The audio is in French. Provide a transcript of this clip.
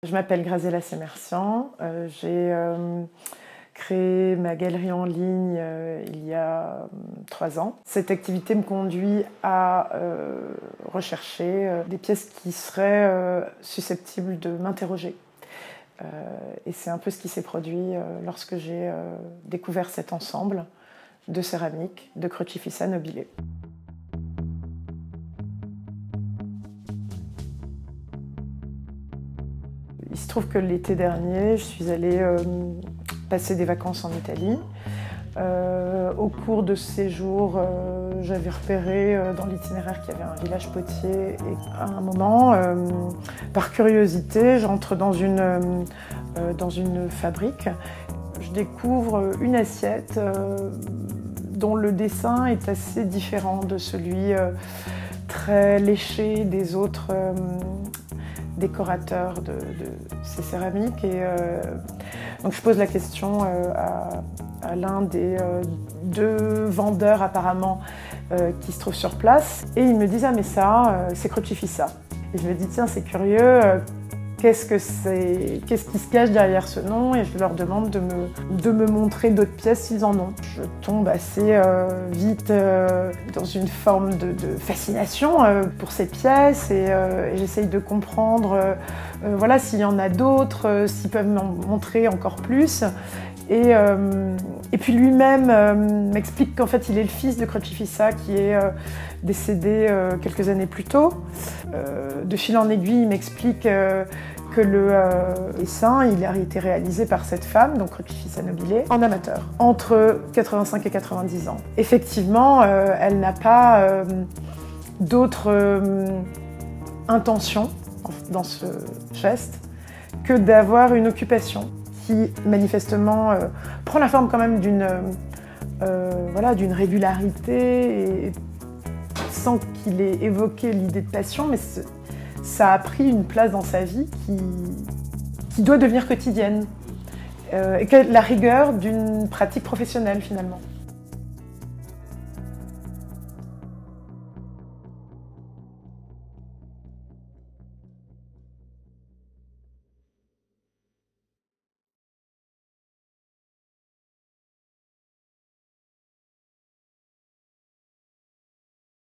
Je m'appelle Graziella Semercian, j'ai créé ma galerie en ligne il y a 3 ans. Cette activité me conduit à rechercher des pièces qui seraient susceptibles de m'interroger. Et c'est un peu ce qui s'est produit lorsque j'ai découvert cet ensemble de céramique de Crocifissa nobile. Il se trouve que l'été dernier, je suis allée passer des vacances en Italie. Au cours de ce séjour, j'avais repéré dans l'itinéraire qu'il y avait un village potier et à un moment, par curiosité, j'entre dans une fabrique. Je découvre une assiette dont le dessin est assez différent de celui très léché des autres décorateurs de ces céramiques. Et donc je pose la question à l'un des 2 vendeurs apparemment qui se trouvent sur place, et ils me disent « Ah mais ça, c'est Crocifissa ». Et je me dis « Tiens, c'est curieux, qu'est-ce qui se cache derrière ce nom ?» Et je leur demande de me montrer d'autres pièces s'ils en ont. Je tombe assez vite dans une forme de fascination pour ces pièces, et j'essaye de comprendre voilà, s'il y en a d'autres, s'ils peuvent m'en montrer encore plus. Et puis lui-même m'explique qu'en fait il est le fils de Crocifissa qui est décédé quelques années plus tôt. De fil en aiguille, il m'explique que le dessin il a été réalisé par cette femme, donc Crocifissa nobile, en amateur, entre 85 et 90 ans. Effectivement, elle n'a pas d'autre intention dans ce geste que d'avoir une occupation qui manifestement prend la forme quand même d'une régularité, et sans qu'il ait évoqué l'idée de passion, mais ça a pris une place dans sa vie qui doit devenir quotidienne, et la rigueur d'une pratique professionnelle finalement.